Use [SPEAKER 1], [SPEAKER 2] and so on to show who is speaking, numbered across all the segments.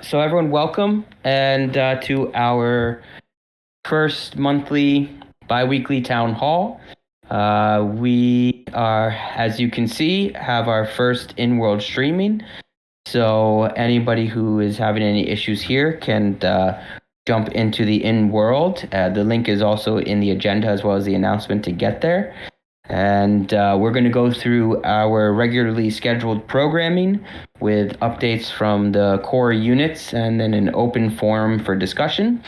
[SPEAKER 1] So everyone, welcome and to our first monthly bi-weekly town hall. We are, as you can see, have our first in-world streaming. So anybody who is having any issues here can jump into the in-world. The link is also in the agenda as well as the announcement to get there. And we're going to go through our regularly scheduled programming with updates from the core units and then an open forum for discussion,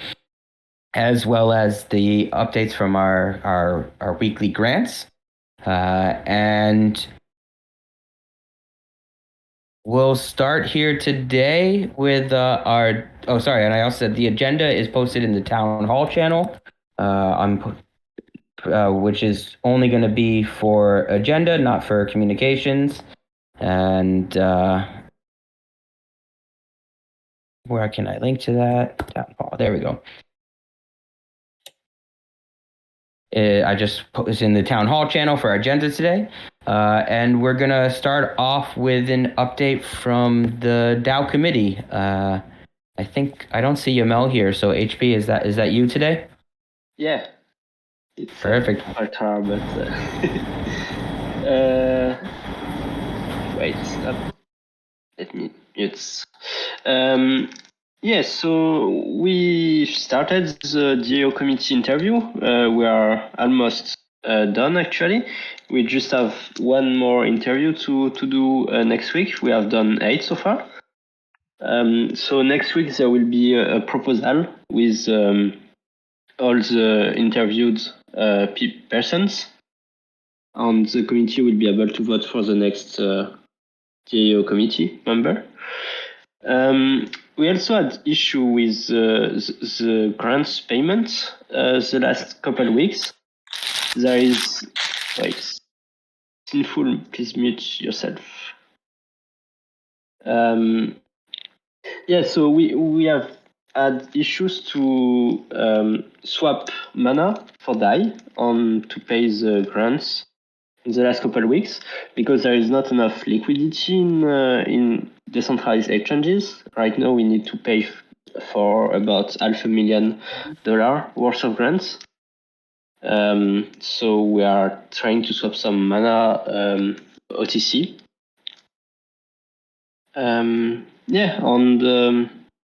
[SPEAKER 1] as well as the updates from our weekly grants. And we'll start here today with and I also said the agenda is posted in the town hall channel. Which is only going to be for agenda, not for communications. And where can I link to that? Town hall. There we go. I just posted in the town hall channel for our agenda today. And we're going to start off with an update from the DAO Committee. I don't see Yamel here. So HP, is that you today?
[SPEAKER 2] Yeah. It's
[SPEAKER 1] perfect.
[SPEAKER 2] Ultra, but wait, let me mute. Yes, so we started the DAO committee interview. We are almost done actually. We just have one more interview to do next week. We have done 8 so far. So next week there will be a proposal with all the interviewed persons, and the committee will be able to vote for the next DAO committee member. We also had issue with the grants payments the last couple of weeks. There is, wait, Sinful, please mute yourself. Yeah, so we have had issues to swap mana for DAI on to pay the grants in the last couple of weeks, because there is not enough liquidity in decentralized exchanges. Right now we need to pay for about $500,000 worth of grants. So we are trying to swap some mana OTC.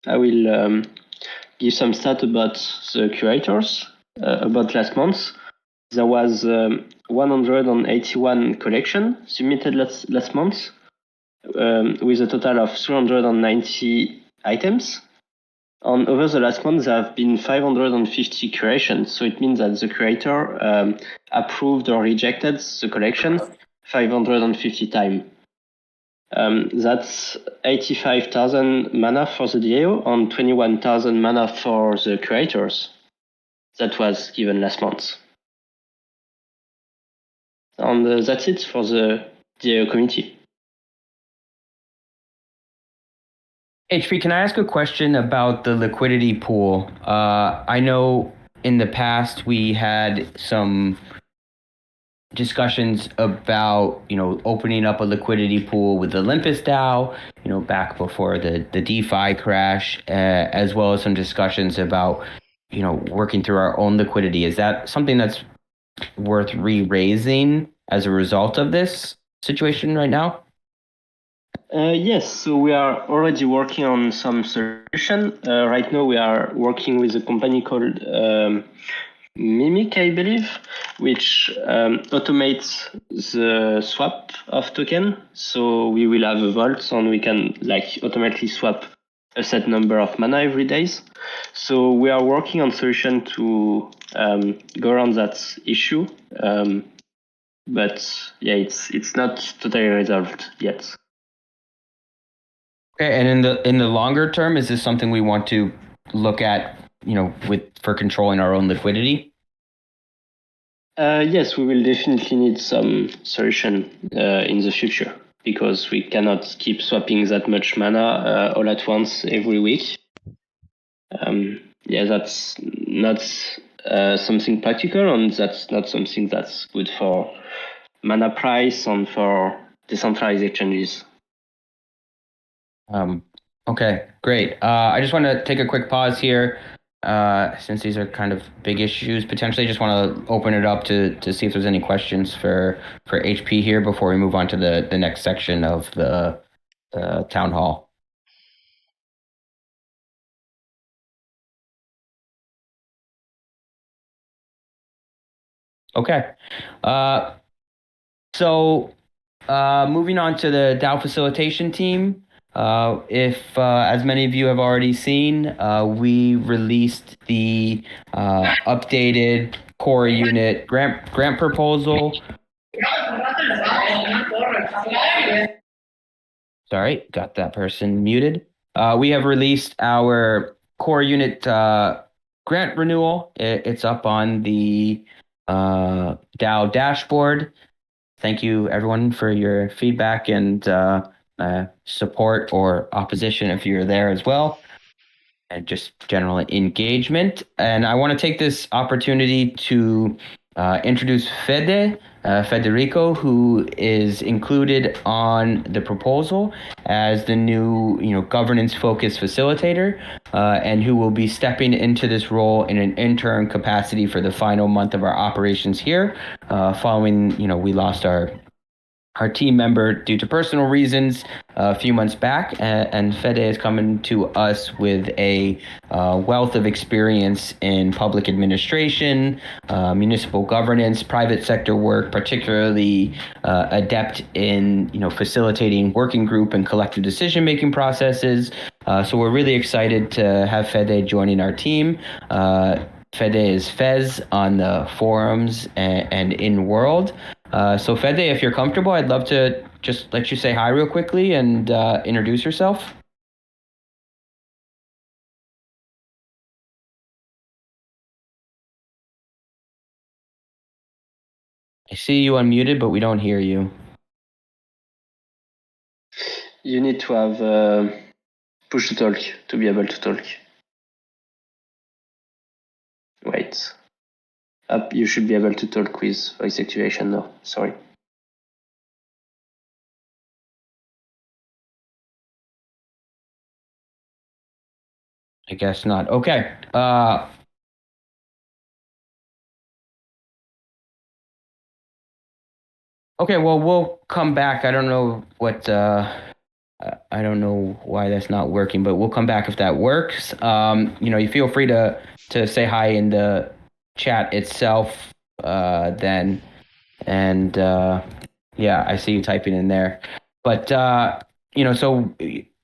[SPEAKER 2] I will give some stats about the curators. About last month, there was 181 collection submitted last month, with a total of 390 items. And over the last month, there have been 550 curations. So it means that the curator approved or rejected the collection 550 times. That's 85,000 mana for the DAO and 21,000 mana for the curators. That was given last month. And that's it for the DAO committee.
[SPEAKER 1] HP, can I ask a question about the liquidity pool? I know in the past we had some discussions about, opening up a liquidity pool with the Olympus DAO, back before the DeFi crash, as well as some discussions about, working through our own liquidity. Is that something that's worth re-raising as a result of this situation right now?
[SPEAKER 2] Yes, so we are already working on some solution. Right now we are working with a company called Mimic, I believe, which automates the swap of token. So we will have a vault and we can automatically swap a set number of mana every day. So we are working on solution to go around that issue. But yeah, it's not totally resolved yet.
[SPEAKER 1] Okay, and in the longer term, is this something we want to look at, for controlling our own liquidity?
[SPEAKER 2] Yes, we will definitely need some solution in the future, because we cannot keep swapping that much mana all at once every week. That's not something practical, and that's not something that's good for mana price and for decentralized exchanges.
[SPEAKER 1] Okay, great. I just want to take a quick pause here, since these are kind of big issues. Potentially, just want to open it up to see if there's any questions for HP here before we move on to the next section of the town hall. Okay. So moving on to the DAO facilitation team. If, as many of you have already seen, we released the updated core unit grant proposal. Sorry, got that person muted. We have released our core unit grant renewal. It's up on the DAO dashboard. Thank you, everyone, for your feedback and support or opposition if you're there as well, and just general engagement. And I want to take this opportunity to introduce Federico, who is included on the proposal as the new, governance-focused facilitator, and who will be stepping into this role in an interim capacity for the final month of our operations here, following, we lost our team member due to personal reasons a few months back, and Fede is coming to us with a wealth of experience in public administration, municipal governance, private sector work, particularly adept in facilitating working group and collective decision making processes. So we're really excited to have Fede joining our team. Fede is Fez on the forums and in world. So Fede, if you're comfortable, I'd love to just let you say hi real quickly and introduce yourself. I see you unmuted, but we don't hear you.
[SPEAKER 2] You need to have push to talk to be able to talk. Wait. Up, you should be able to talk with voice activation now. Sorry.
[SPEAKER 1] I guess not. Okay. Okay, well, we'll come back. I don't know what I don't know why that's not working, but we'll come back if that works. You feel free to say hi in the chat itself, then, and yeah, I see you typing in there. But so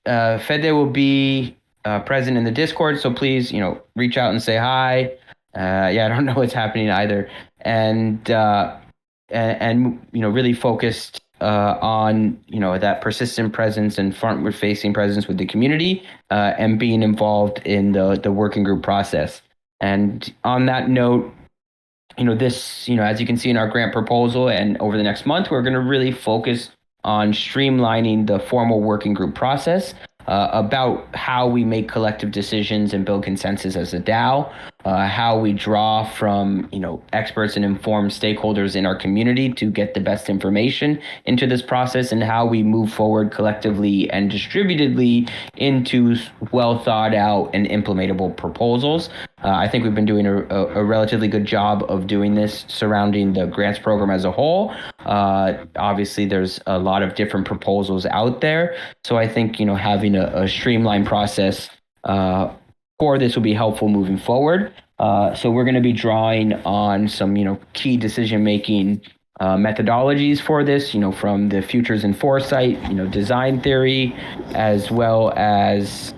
[SPEAKER 1] Fede will be present in the Discord, so please, reach out and say hi. Yeah, I don't know what's happening either, and really focused on that persistent presence and frontward facing presence with the community, and being involved in the working group process. And on that note, this, as you can see in our grant proposal, and over the next month, we're going to really focus on streamlining the formal working group process, about how we make collective decisions and build consensus as a DAO, how we draw from experts and informed stakeholders in our community to get the best information into this process, and how we move forward collectively and distributedly into well thought out and implementable proposals. I think we've been doing a relatively good job of doing this surrounding the grants program as a whole. Obviously, there's a lot of different proposals out there. So I think, having a streamlined process for this will be helpful moving forward. So we're going to be drawing on some, key decision-making methodologies for this, from the futures and foresight, design theory, as well as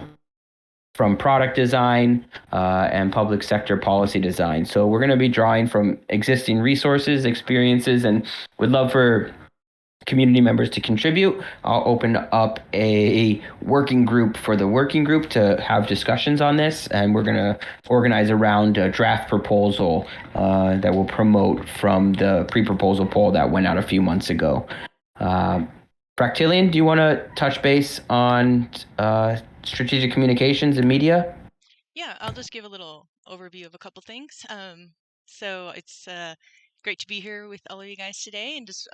[SPEAKER 1] from product design and public sector policy design. So we're going to be drawing from existing resources, experiences, and would love for community members to contribute. I'll open up a working group for the working group to have discussions on this, and we're going to organize around a draft proposal that will promote from the pre-proposal poll that went out a few months ago. Fractilian, do you want to touch base on strategic communications and media?
[SPEAKER 3] Yeah, I'll just give a little overview of a couple things. So it's great to be here with all of you guys today, and just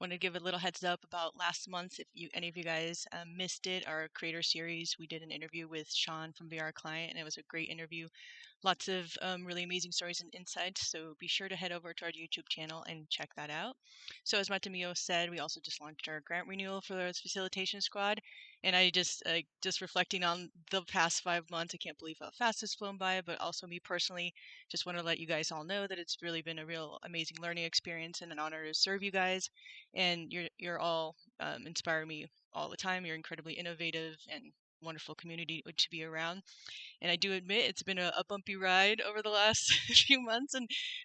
[SPEAKER 3] Want to give a little heads up about last month. If any of you guys missed it, our creator series, we did an interview with Sean from VR Client, and it was a great interview. Lots of really amazing stories and insights. So be sure to head over to our YouTube channel and check that out. So as Matamio said, we also just launched our grant renewal for the facilitation squad. And I just reflecting on the past 5 months, I can't believe how fast it's flown by. But also me personally, just want to let you guys all know that it's really been a real amazing learning experience and an honor to serve you guys. And you're all inspire me all the time. You're incredibly innovative and wonderful community to be around. And I do admit it's been a bumpy ride over the last few months,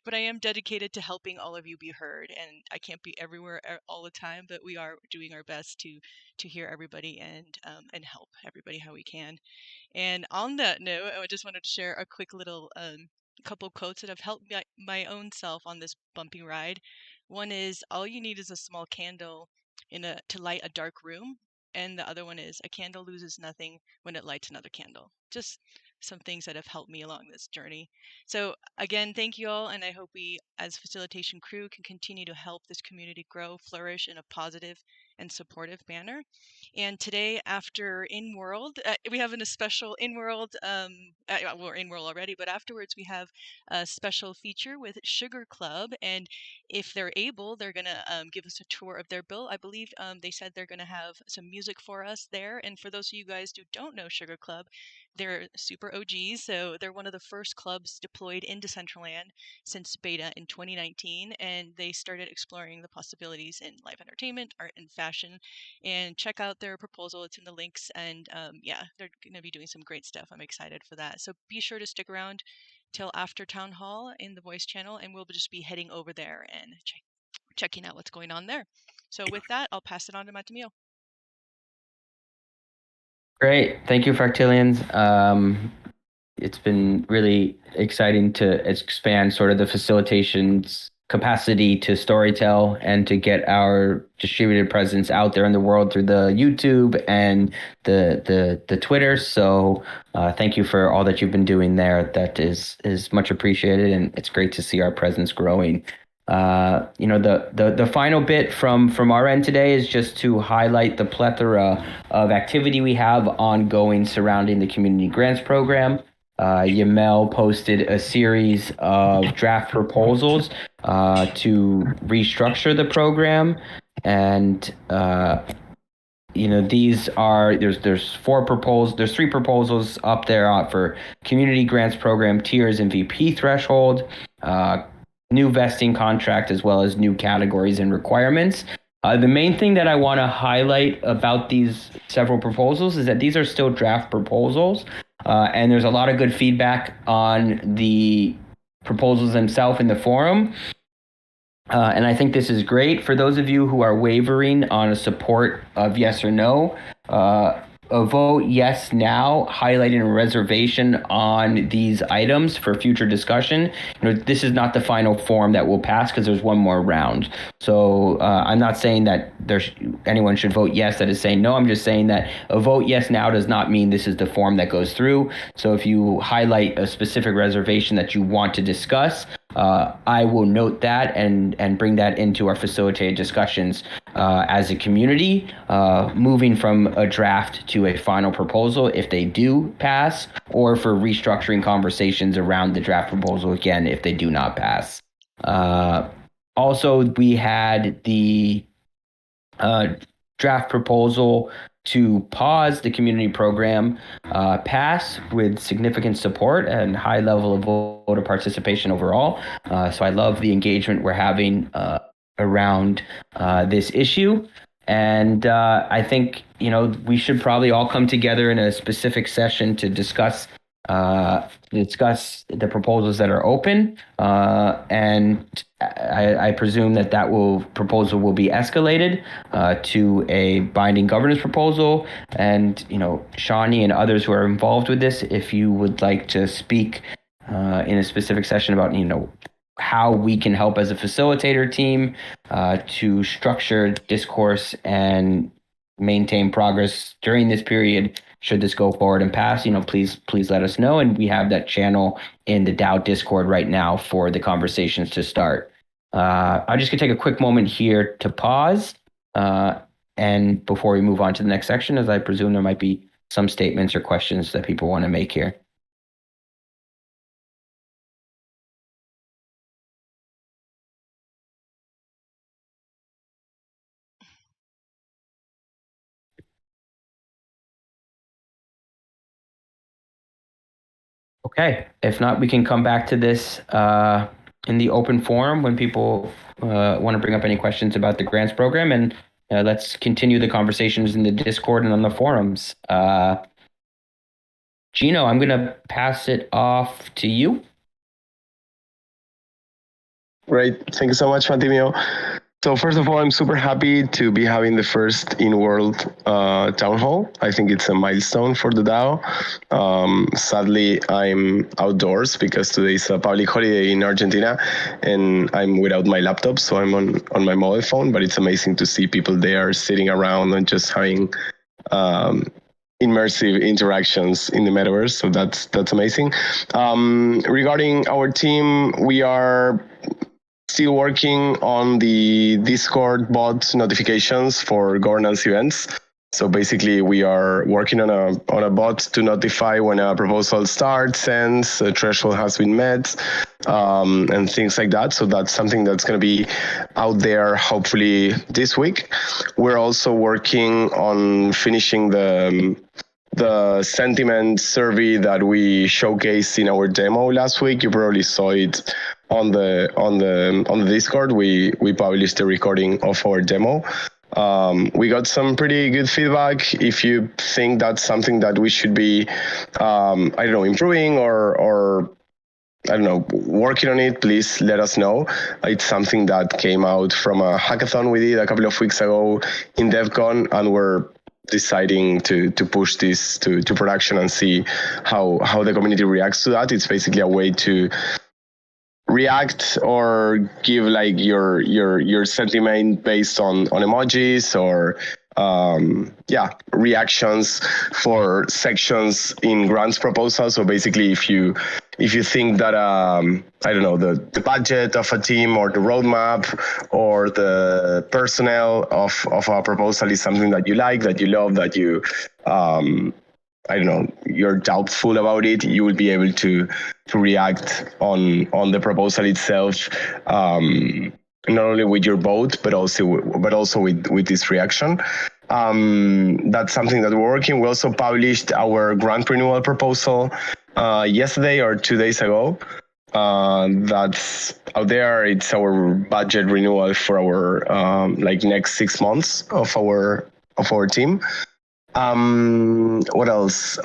[SPEAKER 3] but I am dedicated to helping all of you be heard. And I can't be everywhere all the time, but we are doing our best to hear everybody and help everybody how we can. And on that note, I just wanted to share a quick little couple quotes that have helped my own self on this bumpy ride. One is, all you need is a small candle to light a dark room. And the other one is, a candle loses nothing when it lights another candle. Just some things that have helped me along this journey. So again, thank you all, and I hope we as facilitation crew can continue to help this community grow, flourish in a positive and supportive manner. And today, after In-World, we have a special In-World, we're In-World already, but afterwards we have a special feature with Sugar Club, and if they're able, they're going to give us a tour of their build. I believe they said they're going to have some music for us there, and for those of you guys who don't know Sugar Club, they're super OGs, so they're one of the first clubs deployed in Decentraland since beta in 2019, and they started exploring the possibilities in live entertainment, art, and fashion. And check out their proposal; it's in the links. And yeah, they're going to be doing some great stuff. I'm excited for that. So be sure to stick around till after Town Hall in the voice channel, and we'll just be heading over there and checking out what's going on there. So with that, I'll pass it on to Matamio.
[SPEAKER 1] Great. Thank you, Fractilians. It's been really exciting to expand sort of the facilitation's capacity to storytell and to get our distributed presence out there in the world through the YouTube and the Twitter. So thank you for all that you've been doing there. That is much appreciated, and it's great to see our presence growing. The final bit from our end today is just to highlight the plethora of activity we have ongoing surrounding the community grants program. Yamel posted a series of draft proposals to restructure the program, and these are there's three proposals up there for community grants program tiers and VP threshold, new vesting contract, as well as new categories and requirements. The main thing that I want to highlight about these several proposals is that these are still draft proposals, and there's a lot of good feedback on the proposals themselves in the forum. And I think this is great. For those of you who are wavering on a support of yes or no, a vote yes now, highlighting a reservation on these items for future discussion. This is not the final form that will pass because there's one more round. So I'm not saying that anyone should vote yes that is saying no. I'm just saying that a vote yes now does not mean this is the form that goes through. So if you highlight a specific reservation that you want to discuss, I will note that and bring that into our facilitated discussions as a community, moving from a draft to a final proposal if they do pass, or for restructuring conversations around the draft proposal again if they do not pass. Also, we had the draft proposal to pause the community program pass with significant support and high level of voter participation overall. So I love the engagement we're having around this issue. And I think, we should probably all come together in a specific session to discuss the proposals that are open. And I presume that proposal will be escalated to a binding governance proposal. And, Shawnee and others who are involved with this, if you would like to speak in a specific session about, how we can help as a facilitator team to structure discourse and maintain progress during this period, should this go forward and pass, please let us know. And we have that channel in the DAO Discord right now for the conversations to start. I'm just going to take a quick moment here to pause and before we move on to the next section, as I presume there might be some statements or questions that people want to make here. Okay, if not, we can come back to this in the open forum when people want to bring up any questions about the grants program, and let's continue the conversations in the Discord and on the forums. Gino, I'm going to pass it off to you.
[SPEAKER 4] Great. Thank you so much, Fatimio. So first of all, I'm super happy to be having the first in-world town hall. I think it's a milestone for the DAO. Sadly, I'm outdoors because today is a public holiday in Argentina, and I'm without my laptop, so I'm on my mobile phone. But it's amazing to see people there sitting around and just having immersive interactions in the metaverse. So that's amazing. Regarding our team, we are still working on the Discord bot notifications for governance events. So basically, we are working on a bot to notify when a proposal starts, ends, a threshold has been met, and things like that. So that's something that's going to be out there hopefully this week. We're also working on finishing the sentiment survey that we showcased in our demo last week. You probably saw it on the Discord. We published a recording of our demo. We got some pretty good feedback. If you think that's something that we should be, improving or working on it, please let us know. It's something that came out from a hackathon we did a couple of weeks ago in DevCon, and we're deciding to push this to production and see how the community reacts to that. It's basically a way to react or give like your sentiment based on emojis or reactions for sections in grants proposal. So basically, if you think that the budget of a team or the roadmap or the personnel of a proposal is something that you like, that you love, that you you're doubtful about it, you will be able to react on the proposal itself, not only with your vote, but also with this reaction. That's something that we're working. We also published our grant renewal proposal yesterday or 2 days ago. That's out there. It's our budget renewal for our next 6 months of our team. What else?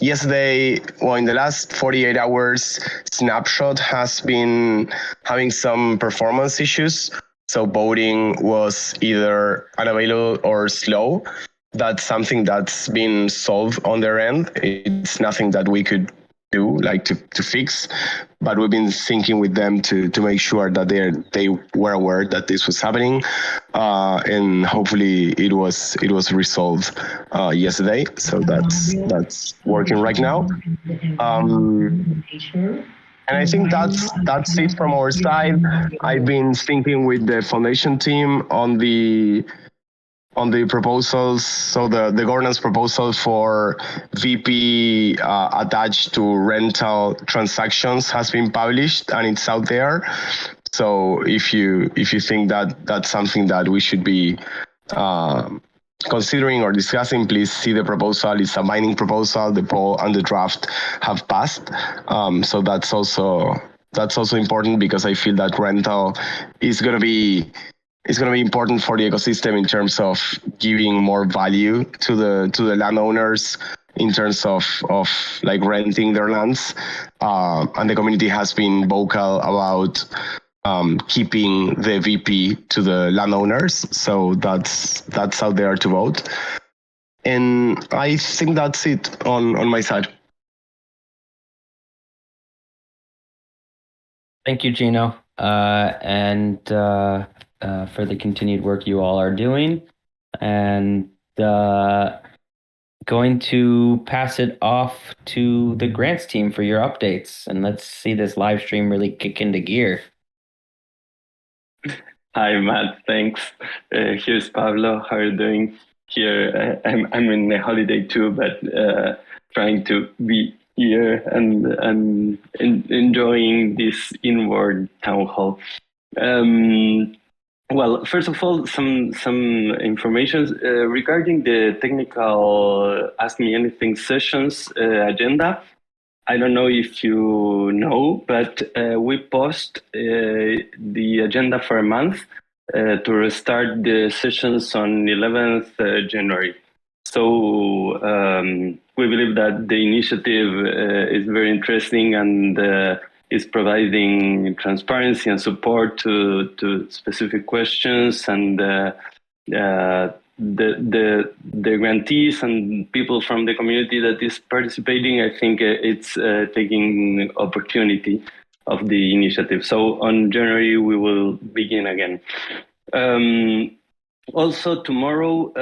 [SPEAKER 4] Yesterday, in the last 48 hours, Snapshot has been having some performance issues. So voting was either unavailable or slow. That's something that's been solved on their end. It's nothing that we could do, to fix, but we've been thinking with them to make sure that they were aware that this was happening, and hopefully it was resolved yesterday. So that's working right now. And I think that's it from our side. I've been thinking with the foundation team on the proposals. So the governance proposal for VP attached to rental transactions has been published and it's out there. So if you think that that's something that we should be considering or discussing, please see the proposal. It's a binding proposal. The poll and the draft have passed. So that's also important, because I feel that rental is going to be important for the ecosystem in terms of giving more value to the landowners in terms of renting their lands. And the community has been vocal about keeping the VP to the landowners. So that's out there to vote. And I think that's it on my side.
[SPEAKER 1] Thank you, Gino. And for the continued work you all are doing. And going to pass it off to the grants team for your updates. And let's see this live stream really kick into gear.
[SPEAKER 5] Hi, Matt. Thanks. Here's Pablo. How are you doing? Here, I'm in a holiday too, but trying to be here and enjoying this inward town hall. Well, first of all, some information regarding the technical Ask Me Anything sessions agenda. I don't know if you know, but we post the agenda for a month to restart the sessions on 11th January. So we believe that the initiative is very interesting and is providing transparency and support to specific questions, and the grantees and people from the community that is participating, I think it's taking opportunity of the initiative. So on January, we will begin again. Also tomorrow,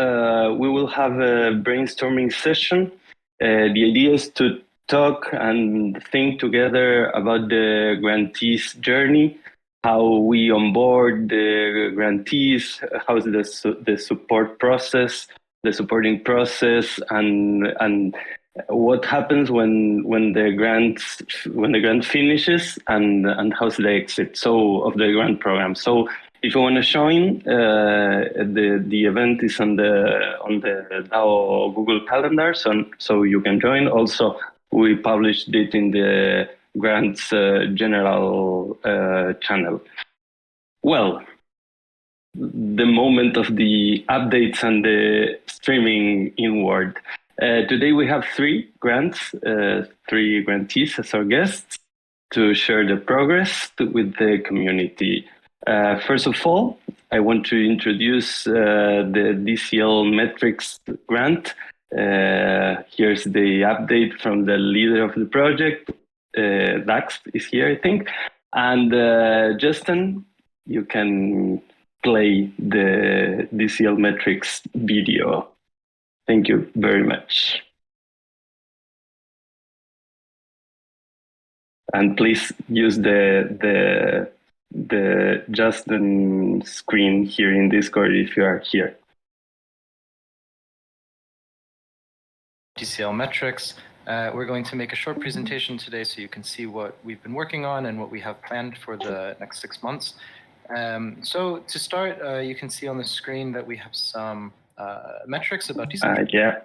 [SPEAKER 5] we will have a brainstorming session. The idea is to talk and think together about the grantees' journey, how we onboard the grantees, how's the support process, the supporting process, and what happens when the grant finishes, and how's the exit of the grant program. So if you want to join, the event is on the DAO Google Calendar, so you can join. Also, we published it in the grants general channel. Well, the moment of the updates and the streaming inward. Today we have three grantees as our guests to share the progress with the community. First of all, I want to introduce the DCLMetrics grant. Here's the update from the leader of the project. Dax is here, I think. And Justin, you can play the DCLMetrics video. Thank you very much. And please use the Justin screen here in Discord if you are here.
[SPEAKER 6] DCLMetrics. We're going to make a short presentation today so you can see what we've been working on and what we have planned for the next 6 months. So to start, you can see on the screen that we have some metrics about Decentraland.
[SPEAKER 5] Yeah.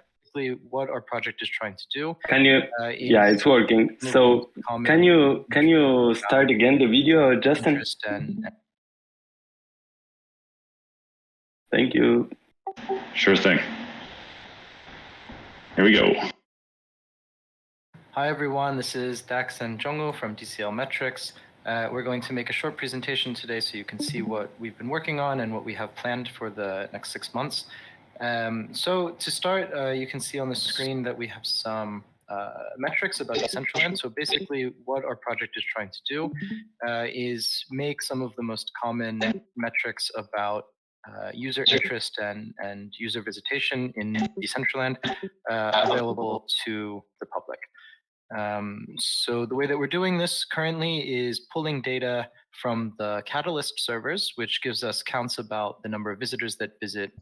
[SPEAKER 6] What our project is trying to do.
[SPEAKER 5] Can you? Yeah, it's working. So can you start again the video, Justin? Thank you.
[SPEAKER 7] Sure thing. Here we go.
[SPEAKER 6] Hi everyone, this is Dax and Jongo from DCLMetrics. We're going to make a short presentation today so you can see what we've been working on and what we have planned for the next 6 months. So to start, you can see on the screen that we have some metrics about Decentraland. So basically what our project is trying to do is make some of the most common metrics about user interest and user visitation in Decentraland available to the public. So the way that we're doing this currently is pulling data from the Catalyst servers, which gives us counts about the number of visitors that visit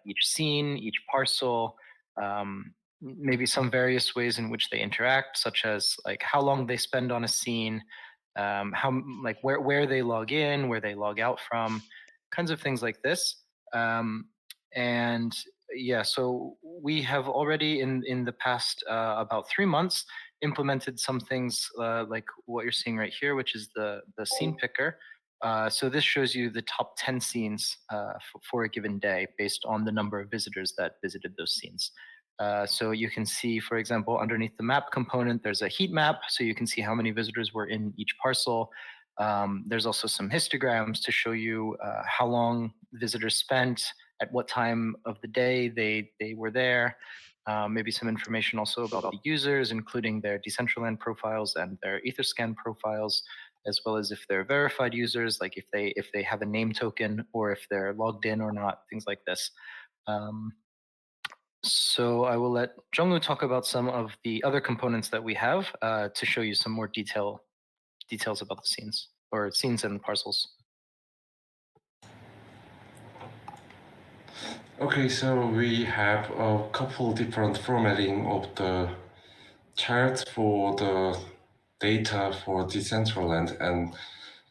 [SPEAKER 6] each scene, each parcel, maybe some various ways in which they interact, such as like how long they spend on a scene, where they log in, where they log out from, kinds of things like this. And yeah, so we have already in the past about 3 months implemented some things like what you're seeing right here, which is the scene picker. So this shows you the top 10 scenes for a given day based on the number of visitors that visited those scenes. So you can see, for example, underneath the map component, there's a heat map, so you can see how many visitors were in each parcel. There's also some histograms to show you how long visitors spent, at what time of the day they were there. Maybe some information also about the users, including their Decentraland profiles and their Etherscan profiles, as well as if they're verified users, like if they have a name token or if they're logged in or not, things like this. So I will let Jongwoo talk about some of the other components that we have to show you some more details about the scenes and parcels.
[SPEAKER 7] Okay, so we have a couple different formatting of the charts for the data for Decentraland, and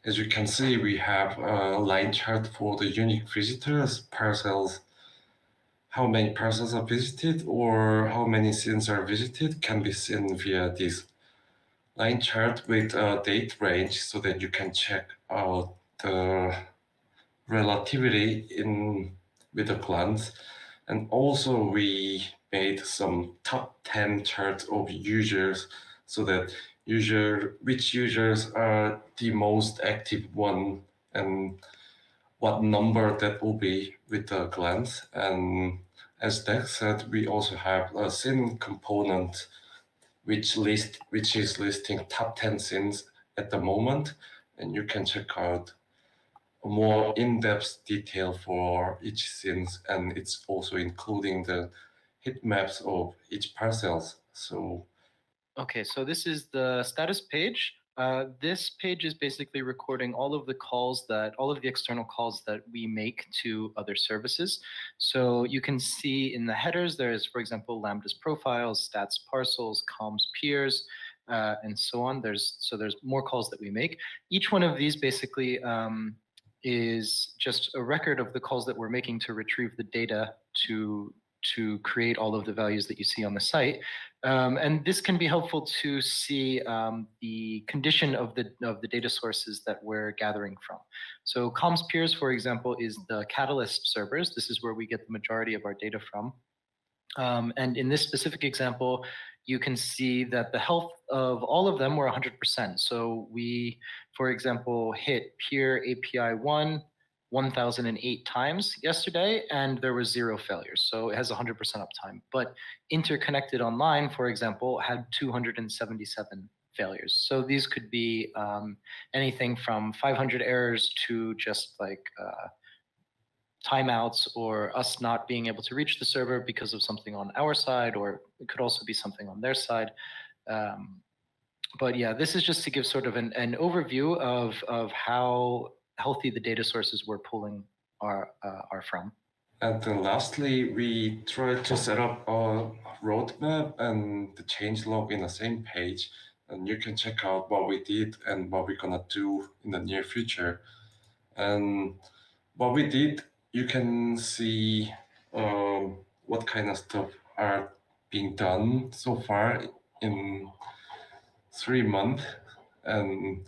[SPEAKER 7] as you can see, we have a line chart for the unique visitors, parcels, how many parcels are visited or how many scenes are visited can be seen via this line chart with a date range so that you can check out the relativity in with a glance. And also we made some top 10 charts of users so that which users are the most active one and what number that will be with a glance. And as Dex said, we also have a scene component which is listing top 10 scenes at the moment, and you can check out more in-depth detail for each scenes, and it's also including the heat maps of each parcels. So
[SPEAKER 6] Okay, so this is the status page. This page is basically recording all of the external calls that we make to other services. So you can see in the headers, there is, for example, Lambda's profiles, stats parcels, comms peers, and so on. There's more calls that we make. Each one of these basically is just a record of the calls that we're making to retrieve the data to create all of the values that you see on the site. And this can be helpful to see the condition of the data sources that we're gathering from. So comms peers, for example, is the Catalyst servers. This is where we get the majority of our data from. And in this specific example, you can see that the health of all of them were 100%. So we, for example, hit peer API 1,008 times yesterday, and there was 0 failures. So it has 100% uptime. But interconnected online, for example, had 277 failures. So these could be anything from 500 errors to just like timeouts or us not being able to reach the server because of something on our side, or it could also be something on their side. But yeah, this is just to give sort of an overview of how healthy the data sources we're pulling are from.
[SPEAKER 7] And then lastly, we tried to set up a roadmap and the changelog in the same page, and you can check out what we did and what we're gonna do in the near future. And what we did, you can see what kind of stuff are being done so far in 3 months, and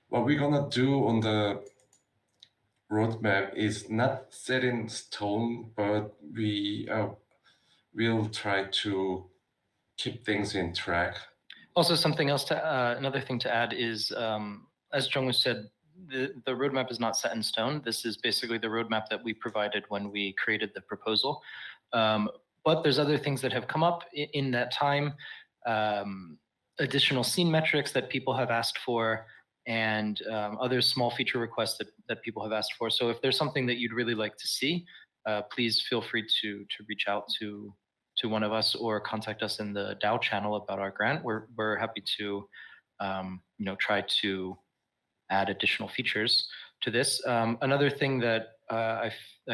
[SPEAKER 7] what we're gonna do on the roadmap is not set in stone, but we will try to keep things in track.
[SPEAKER 6] Also, something else another thing to add is, as Jungwoo said, the roadmap is not set in stone. This is basically the roadmap that we provided when we created the proposal. But there's other things that have come up in that time, additional scene metrics that people have asked for, and other small feature requests that people have asked for. So if there's something that you'd really like to see, please feel free to reach out to one of us or contact us in the DAO channel about our grant. We're happy to try to add additional features to this. Another thing that I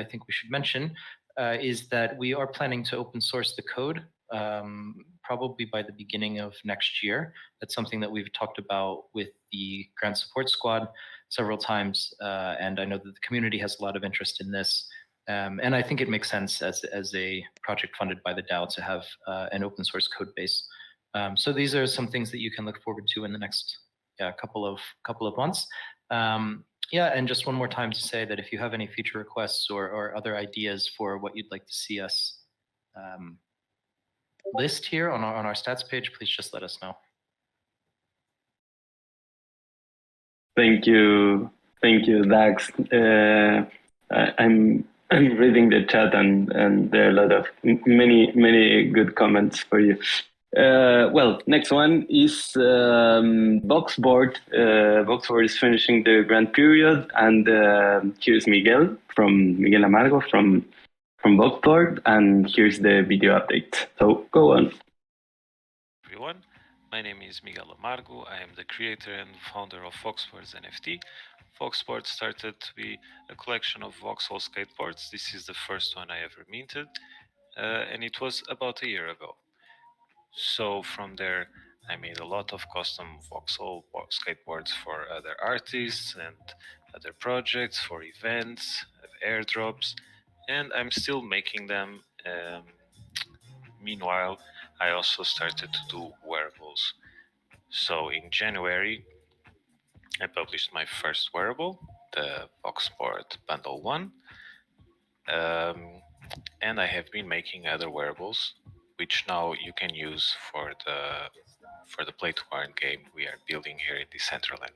[SPEAKER 6] think we should mention is that we are planning to open source the code probably by the beginning of next year. That's something that we've talked about with the grant support squad several times, and I know that the community has a lot of interest in this. And I think it makes sense as a project funded by the DAO to have an open source code base. So these are some things that you can look forward to in the next couple of months. And just one more time to say that if you have any feature requests or other ideas for what you'd like to see us list here on our stats page, please just let us know.
[SPEAKER 5] Thank you, Dax. I'm reading the chat and there are a lot of many good comments for you. Well, next one is Voxboard. Voxboard is finishing the grant period, and here's Miguel Amargo from Voxboard, and here's the video update. So go on.
[SPEAKER 8] Everyone. My name is Miguel Amargo. I am the creator and founder of Voxboards NFT. Voxboards started to be a collection of voxel skateboards. This is the first one I ever minted, and it was about a year ago. So from there, I made a lot of custom voxel skateboards for other artists and other projects, for events, airdrops, and I'm still making them. Meanwhile, I also started to do wearables. So in January, I published my first wearable, the Voxboard Bundle 1. And I have been making other wearables, which now you can use for the play to earn game we are building here in Decentraland.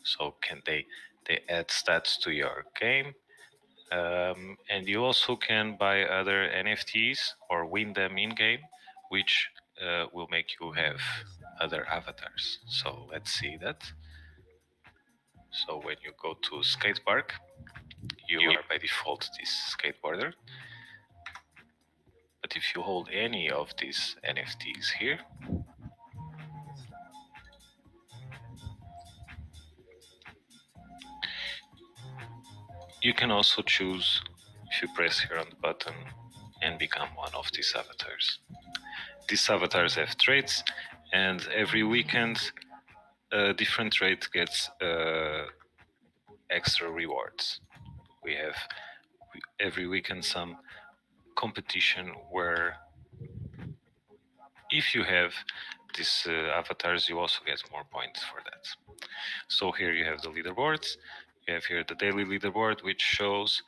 [SPEAKER 8] So they add stats to your game, and you also can buy other NFTs or win them in game, which will make you have other avatars. So let's see that. So when you go to skatepark, you are by default this skateboarder. But if you hold any of these NFTs here, you can also choose, if you press here on the button, and become one of these avatars. These avatars have traits, and every weekend a different trait gets extra rewards. We have every weekend some competition where if you have these avatars, you also get more points for that. So here you have the leaderboards. You have here the daily leaderboard, which shows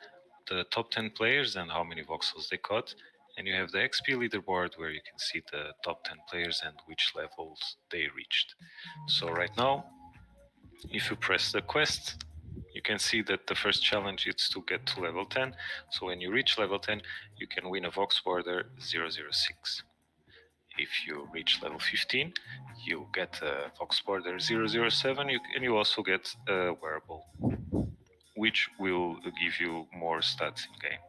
[SPEAKER 8] the top 10 players and how many voxels they caught. And you have the XP leaderboard, where you can see the top 10 players and which levels they reached. So right now, if you press the quest, you can see that the first challenge is to get to level 10. So when you reach level 10, you can win a Voxboarder 006. If you reach level 15, you get a Voxboarder 007, and you also get a wearable, which will give you more stats in game.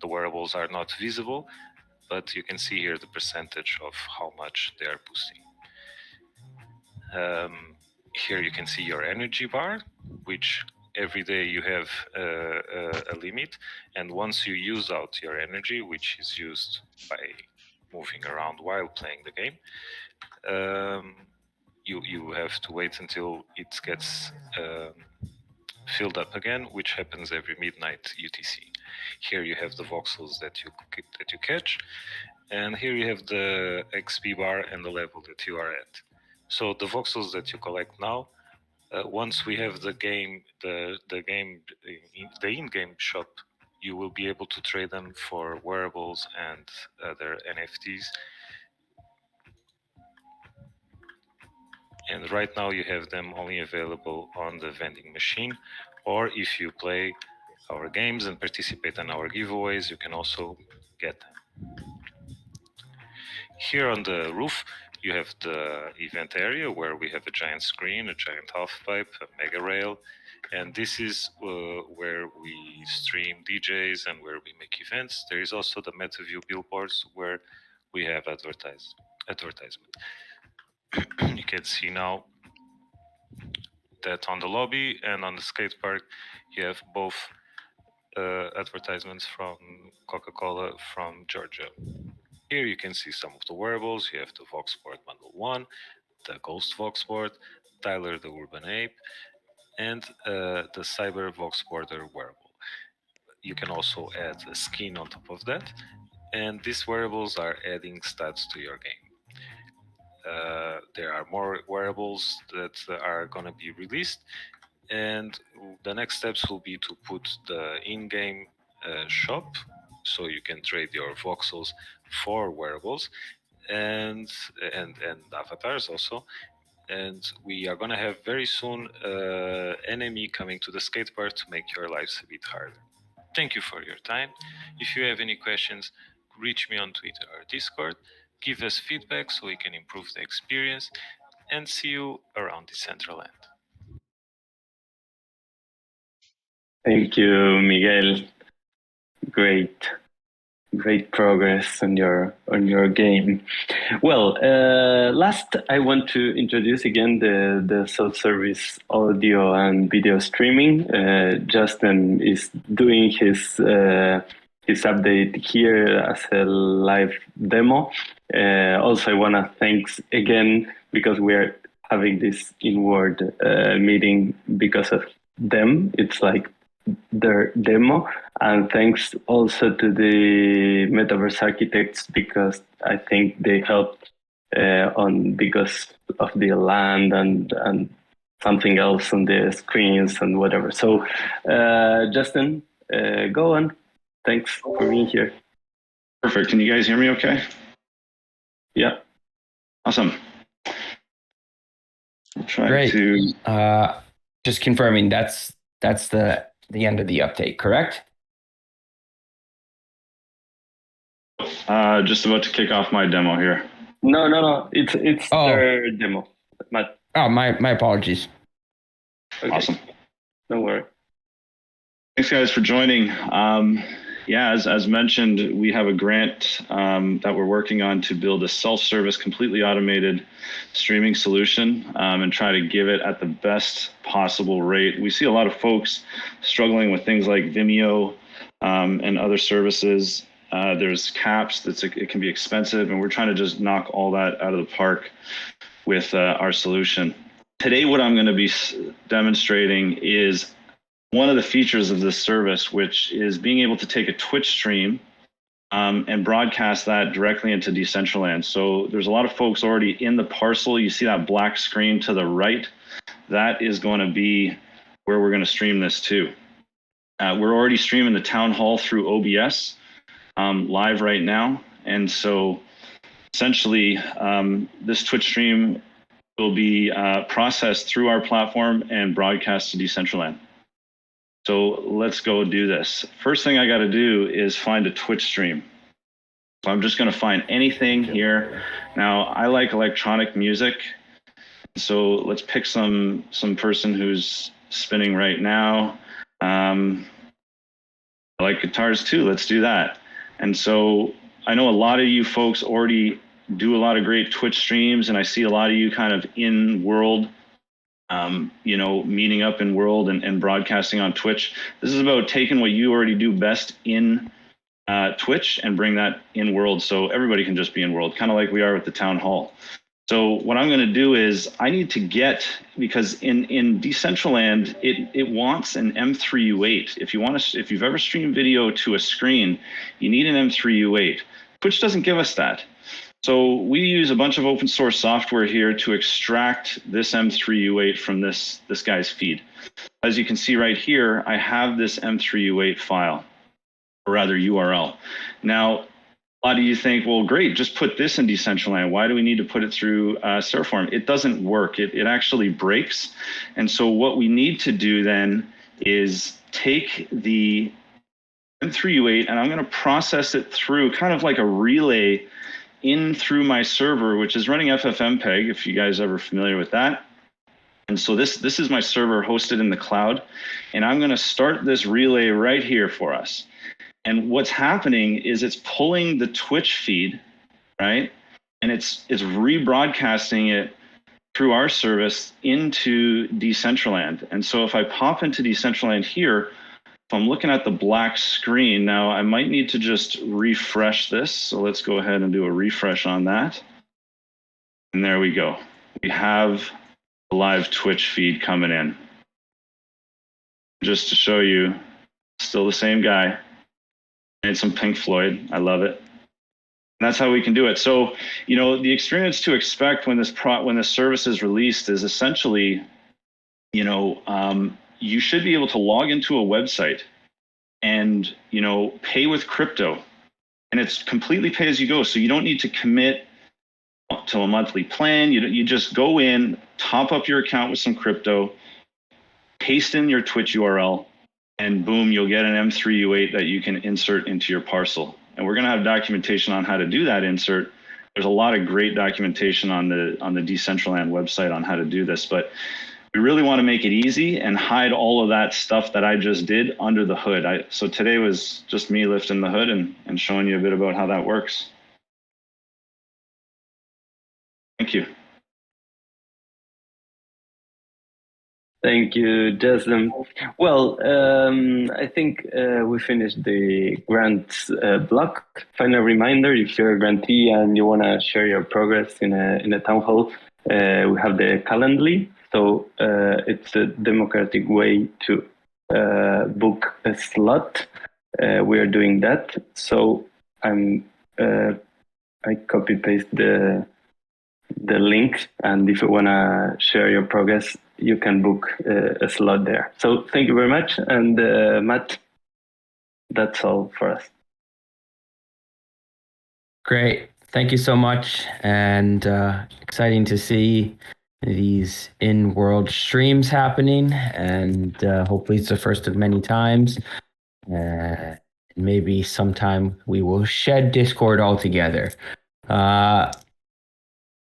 [SPEAKER 8] The wearables are not visible, but you can see here the percentage of how much they are boosting. Here you can see your energy bar, which every day you have a limit, and once you use out your energy, which is used by moving around while playing the game, you have to wait until it gets filled up again, which happens every midnight UTC. Here you have the voxels that you catch, and here you have the XP bar and the level that you are at. So the voxels that you collect now, once we have the in-game shop, you will be able to trade them for wearables and other NFTs. And right now you have them only available on the vending machine, or if you play our games and participate in our giveaways, you can also get them. Here on the roof, you have the event area where we have a giant screen, a giant half pipe, a mega rail, and this is where we stream DJs and where we make events. There is also the MetaView billboards where we have advertisement. You can see now that on the lobby and on the skate park, you have both advertisements from Coca-Cola from Georgia. Here you can see some of the wearables. You have the Voxboard Bundle 1, the Ghost Voxboard, Tyler the Urban Ape, and the Cyber Voxboarder wearable. You can also add a skin on top of that, and these wearables are adding stats to your game. There are more wearables that are going to be released, and the next steps will be to put the in-game shop, so you can trade your voxels for wearables and avatars also. And we are going to have very soon enemy coming to the skate park to make your lives a bit harder. Thank you for your time. If you have any questions, reach me on Twitter or Discord. Give us feedback so we can improve the experience, and see you around Decentraland.
[SPEAKER 5] Thank you, Miguel. Great. great progress on your game. Well, last I want to introduce again the self-service audio and video streaming. Justin is doing his update here as a live demo. Also, I want to thanks again because we are having this inward meeting because of them. It's like their demo, and thanks also to the metaverse architects because I think they helped because of the land and something else on the screens and whatever. So Justin, go on. Thanks for being here.
[SPEAKER 9] Perfect. Can you guys hear me okay?
[SPEAKER 5] Yeah.
[SPEAKER 9] Awesome. I'll try
[SPEAKER 1] Great.
[SPEAKER 9] to
[SPEAKER 1] Just confirming that's the end of the update, correct?
[SPEAKER 9] just about to kick off my demo here.
[SPEAKER 5] No. It's their demo.
[SPEAKER 1] My apologies.
[SPEAKER 5] Okay.
[SPEAKER 9] Awesome.
[SPEAKER 5] Don't worry.
[SPEAKER 9] Thanks guys for joining. As mentioned, we have a grant that we're working on to build a self-service, completely automated streaming solution and try to give it at the best possible rate. We see a lot of folks struggling with things like Vimeo and other services. There's caps, it can be expensive, and we're trying to just knock all that out of the park with our solution. Today, what I'm going to be demonstrating is one of the features of this service, which is being able to take a Twitch stream and broadcast that directly into Decentraland. So there's a lot of folks already in the parcel. You see that black screen to the right? That is going to be where we're going to stream this to. We're already streaming the town hall through OBS live right now. And so essentially, this Twitch stream will be processed through our platform and broadcast to Decentraland. So let's go do this. First thing I got to do is find a Twitch stream. So I'm just going to find anything here. Now, I like electronic music. So let's pick some person who's spinning right now. I like guitars too. Let's do that. And so I know a lot of you folks already do a lot of great Twitch streams, and I see a lot of you kind of in world, meeting up in world and broadcasting on Twitch. This is about taking what you already do best in Twitch and bring that in world so everybody can just be in world, kind of like we are with the town hall. So what I'm going to do is I need to get, because in Decentraland, it wants an M3U8. If you've ever streamed video to a screen, you need an M3U8. Twitch doesn't give us that. So we use a bunch of open source software here to extract this M3U8 from this guy's feed. As you can see right here, I have this M3U8 file, or rather URL. Now, a lot of you think, well, great, just put this in Decentraland. Why do we need to put it through Serraform? It doesn't work. It actually breaks. And so what we need to do then is take the M3U8 and I'm going to process it through kind of like a relay in through my server, which is running FFmpeg, if you guys are ever familiar with that. And so this is my server hosted in the cloud. And I'm going to start this relay right here for us. And what's happening is it's pulling the Twitch feed, right? And it's rebroadcasting it through our service into Decentraland. And so if I pop into Decentraland here, if I'm looking at the black screen, now I might need to just refresh this. So let's go ahead and do a refresh on that. And there we go. We have the live Twitch feed coming in. Just to show you, still the same guy. Made some Pink Floyd. I love it. And that's how we can do it. So, the experience to expect when this service is released is essentially, you should be able to log into a website and, pay with crypto. And it's completely pay as you go. So you don't need to commit to a monthly plan. You just go in, top up your account with some crypto, paste in your Twitch URL, and boom, you'll get an M3U8 that you can insert into your parcel. And we're going to have documentation on how to do that insert. There's a lot of great documentation on the Decentraland website on how to do this. But we really want to make it easy and hide all of that stuff that I just did under the hood. So today was just me lifting the hood and showing you a bit about how that works. Thank you.
[SPEAKER 5] Thank you, Jasmine. Well, I think we finished the grant block. Final reminder, if you're a grantee and you want to share your progress in a town hall, we have the Calendly. So it's a democratic way to book a slot. We are doing that. So I copy paste the link, and if you want to share your progress, you can book a slot there. So thank you very much. And Matt, that's all for us.
[SPEAKER 1] Great. Thank you so much. And exciting to see these in-world streams happening. And hopefully it's the first of many times. Maybe sometime we will shed Discord altogether.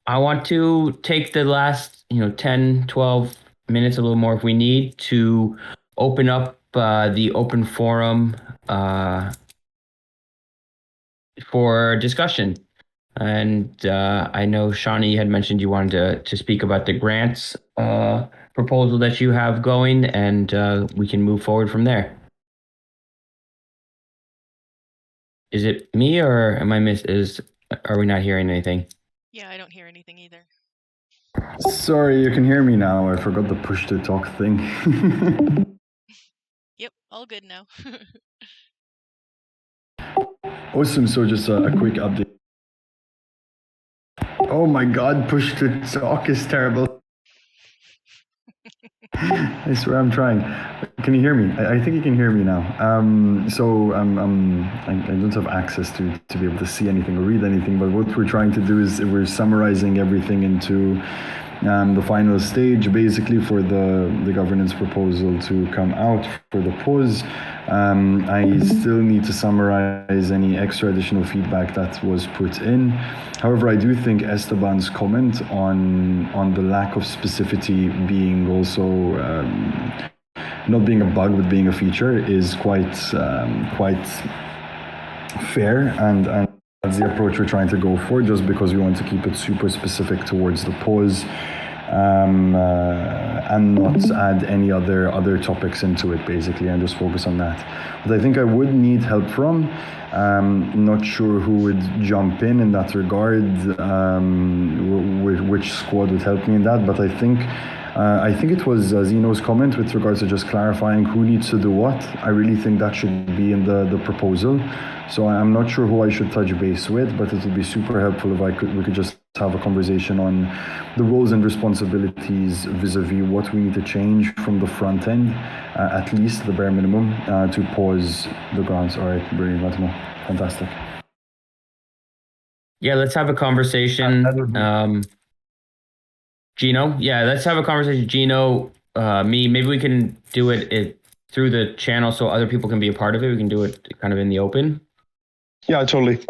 [SPEAKER 1] I want to take the last 10, 12 minutes, a little more if we need, to open up the open forum for discussion. And I know, Shawnee, had mentioned you wanted to speak about the grants proposal that you have going, and we can move forward from there. Is it me, or am I are we not hearing anything?
[SPEAKER 3] Yeah, I don't hear anything either.
[SPEAKER 10] Sorry, you can hear me now. I forgot the push to talk thing.
[SPEAKER 3] Yep, all good now.
[SPEAKER 10] Awesome. So just a quick update. Oh my God, push to talk is terrible. I swear I'm trying. Can you hear me? I think you can hear me now. I don't have access to be able to see anything or read anything, but what we're trying to do is we're summarizing everything into the final stage, basically, for the governance proposal to come out for the pause. I still need to summarize any extra additional feedback that was put in. However, I do think Esteban's comment on the lack of specificity being also not being a bug but being a feature is quite fair, and that's the approach we're trying to go for, just because we want to keep it super specific towards the pause and not add any other topics into it, basically, and just focus on that. But I think I would need help from. Not sure who would jump in that regard, which squad would help me in that, but I think it was Zeno's comment with regards to just clarifying who needs to do what. I really think that should be in the proposal. So I'm not sure who I should touch base with, but it would be super helpful if we could just have a conversation on the roles and responsibilities vis-a-vis what we need to change from the front end, at least the bare minimum, to pause the grants. All right, brilliant, Mattimo. Fantastic.
[SPEAKER 1] Yeah, let's have a conversation. Gino, yeah, let's have a conversation. Gino, maybe we can do it through the channel so other people can be a part of it. We can do it kind of in the open.
[SPEAKER 4] Yeah, totally.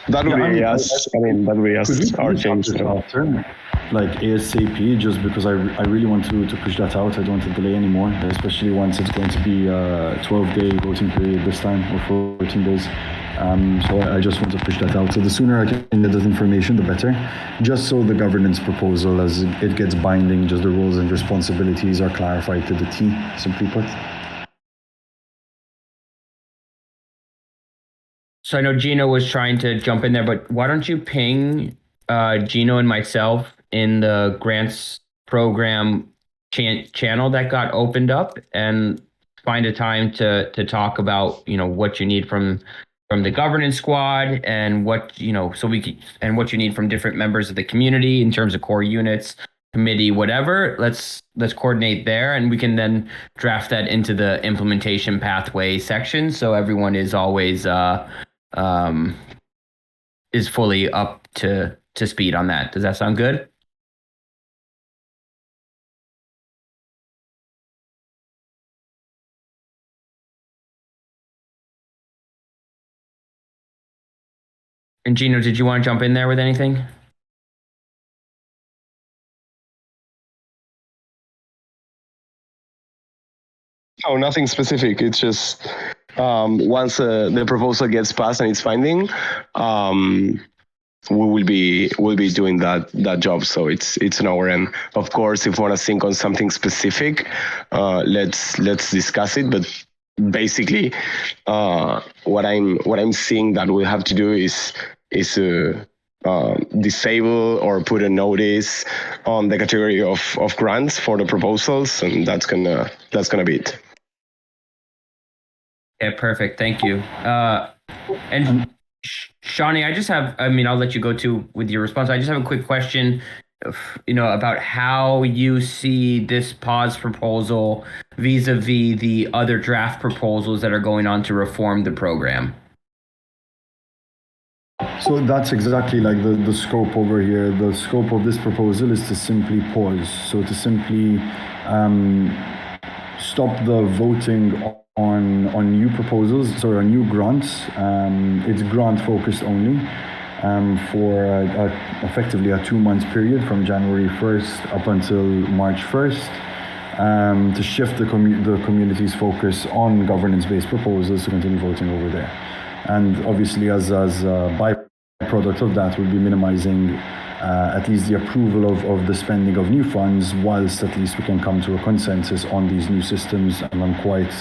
[SPEAKER 4] That would be us. I mean, that would be us. Our change.
[SPEAKER 10] Like ASAP, just because I really want to push that out. I don't want to delay anymore, especially once it's going to be a 12-day voting period this time, or 14 days. So I just want to push that out. So the sooner I can get that information, the better. Just so the governance proposal, as it gets binding, just the roles and responsibilities are clarified to the T, simply put.
[SPEAKER 1] So I know Gino was trying to jump in there, but why don't you ping Gino and myself in the grants program channel that got opened up, and find a time to talk about what you need from the governance squad, and what what you need from different members of the community in terms of core units, committee, whatever. Let's coordinate there, and we can then draft that into the implementation pathway section, so everyone is always is fully up to speed on that. Does that sound good? And Gino, did you want to jump in there with anything?
[SPEAKER 4] No, nothing specific. It's just once the proposal gets passed and it's binding, we'll be doing that job. So it's on our end. Of course, if we want to think on something specific, let's discuss it. But basically, what I'm seeing that we have to do is disable or put a notice on the category of grants for the proposals, and that's gonna be it.
[SPEAKER 1] Yeah, perfect. Thank you. And Shawnee, I'll let you go too with your response. I just have a quick question, about how you see this pause proposal vis-a-vis the other draft proposals that are going on to reform the program.
[SPEAKER 10] So that's exactly like the scope over here. The scope of this proposal is to simply pause. So to simply stop the voting on new proposals, on new grants. It's grant focused only for effectively a 2-month period from January 1st up until March 1st. To shift the community's focus on governance-based proposals to continue voting over there. And obviously, as a byproduct of that, we'll be minimizing at least the approval of the spending of new funds, whilst at least we can come to a consensus on these new systems, and I'm quite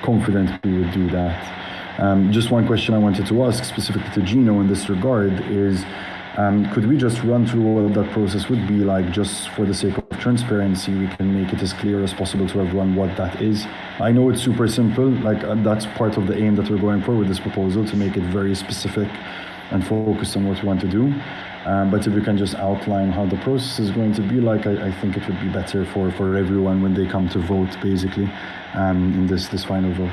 [SPEAKER 10] confident we would do that. Just one question I wanted to ask specifically to Gino in this regard is, could we just run through what that process would be like, just for the sake of transparency? We can make it as clear as possible to everyone what that is. I know it's super simple, that's part of the aim that we're going for with this proposal, to make it very specific and focused on what we want to do. But if we can just outline how the process is going to be like, I think it would be better for everyone when they come to vote, basically, in this final vote.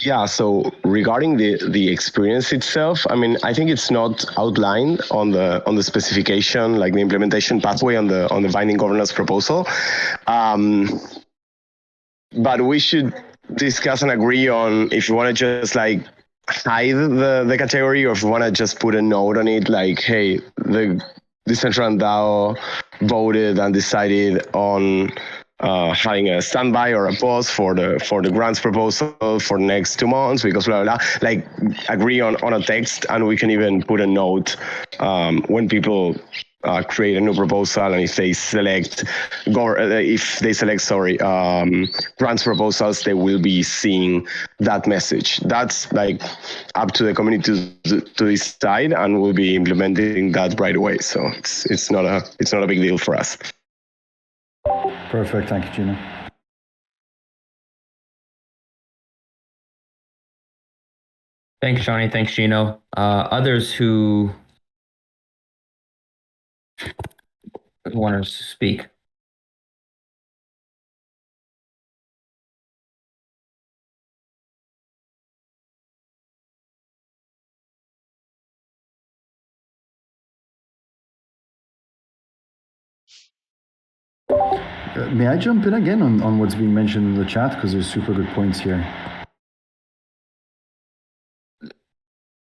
[SPEAKER 4] Yeah, so regarding the experience itself, I think it's not outlined on the specification, like the implementation pathway on the binding governance proposal. But we should discuss and agree on if you want to just hide the category, or if you want to just put a note on it, like, hey, the Decentraland DAO voted and decided on having a standby or a pause for the grants proposal for the next 2 months because blah blah blah. Like, agree on a text, and we can even put a note when people create a new proposal, and if they select grants proposals, they will be seeing that message. That's like up to the community to decide, and we'll be implementing that right away. So it's not a big deal for us.
[SPEAKER 10] Perfect. Thank you, Gino.
[SPEAKER 1] Thanks, Shawnee. Thanks, Gino. Others who want to speak?
[SPEAKER 10] May I jump in again on what's being mentioned in the chat, because there's super good points here.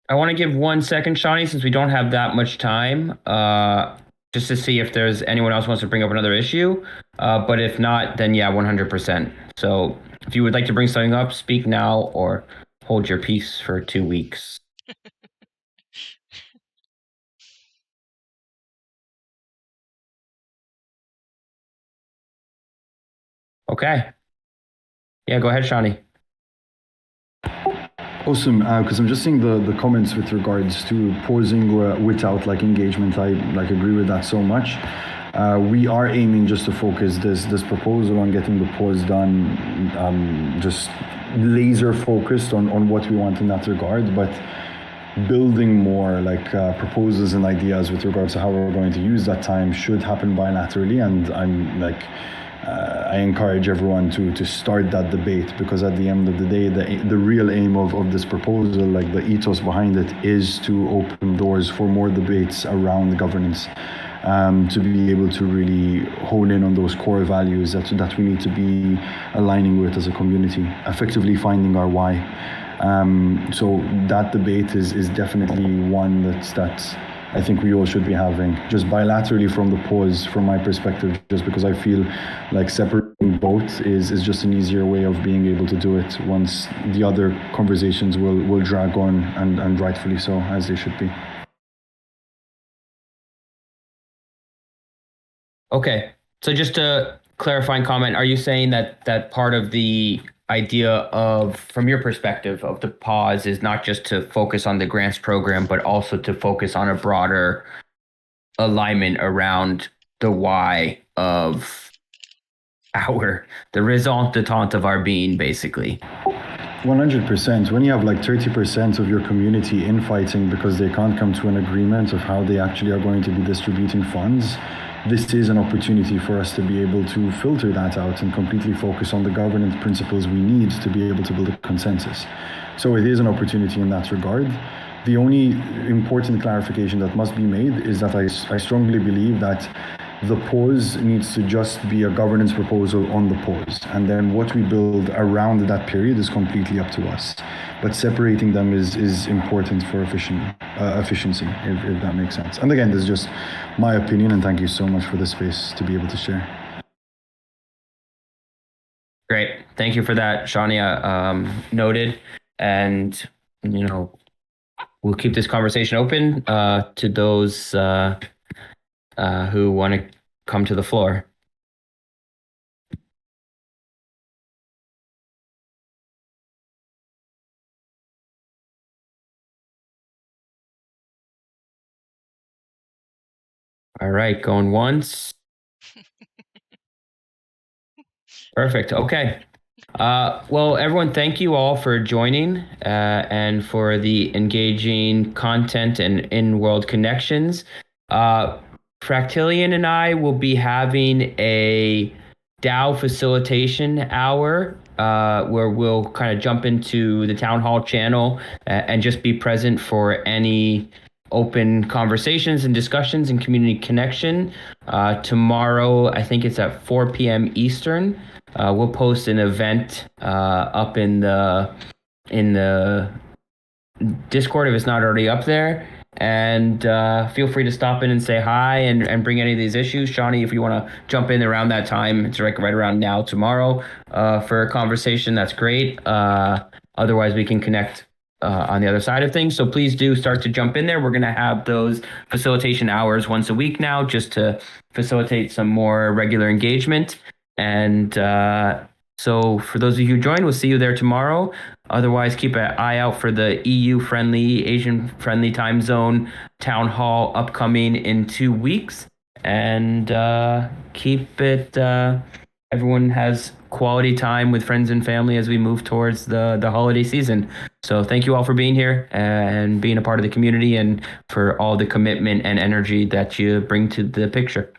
[SPEAKER 1] I want to give 1 second, Shawnee, since we don't have that much time, just to see if there's anyone else who wants to bring up another issue. But if not, then yeah, 100%. So if you would like to bring something up, speak now or hold your peace for 2 weeks. Okay. Yeah, go ahead, Shawnee.
[SPEAKER 10] Awesome, because I'm just seeing the comments with regards to pausing without engagement. I agree with that so much. We are aiming just to focus this proposal on getting the pause done, just laser focused on what we want in that regard, but building more proposals and ideas with regards to how we're going to use that time should happen bilaterally, and I encourage everyone to start that debate, because at the end of the day, the real aim of this proposal, the ethos behind it, is to open doors for more debates around governance, to be able to really hone in on those core values that we need to be aligning with as a community, effectively finding our why. So that debate is definitely one that's I think we all should be having, just bilaterally from the pause, from my perspective, just because I feel like separating both is just an easier way of being able to do it once the other conversations will drag on, and rightfully so, as they should be.
[SPEAKER 1] Okay, so just a clarifying comment, are you saying that part of the idea of, from your perspective, of the pause is not just to focus on the grants program, but also to focus on a broader alignment around the why of the raison d'etre of our being, basically?
[SPEAKER 10] 100%. When you have like 30% of your community infighting because they can't come to an agreement of how they actually are going to be distributing funds, this is an opportunity for us to be able to filter that out and completely focus on the governance principles we need to be able to build a consensus. So it is an opportunity in that regard. The only important clarification that must be made is that I strongly believe that the pause needs to just be a governance proposal on the pause, and then what we build around that period is completely up to us. But separating them is important for efficiency, if that makes sense. And again, this is just my opinion, and thank you so much for the space to be able to share.
[SPEAKER 1] Great, thank you for that, Shania. Noted, and we'll keep this conversation open to those who want to come to the floor. All right, going once. Perfect. Okay. Well, everyone, thank you all for joining and for the engaging content and in-world connections. Fractillion and I will be having a DAO facilitation hour where we'll kind of jump into the town hall channel and just be present for any open conversations and discussions and community connection. Tomorrow, I think it's at 4 p.m. Eastern. We'll post an event up in the Discord if it's not already up there. And feel free to stop in and say hi and bring any of these issues. Shawnee, if you want to jump in around that time, it's right around now tomorrow for a conversation, that's great. Otherwise, we can connect on the other side of things. So please do start to jump in there. We're going to have those facilitation hours once a week now, just to facilitate some more regular engagement. And so for those of you who join, we'll see you there tomorrow. Otherwise, keep an eye out for the EU-friendly, Asian-friendly time zone town hall upcoming in 2 weeks. And keep it, everyone has quality time with friends and family as we move towards the holiday season. So thank you all for being here and being a part of the community, and for all the commitment and energy that you bring to the picture.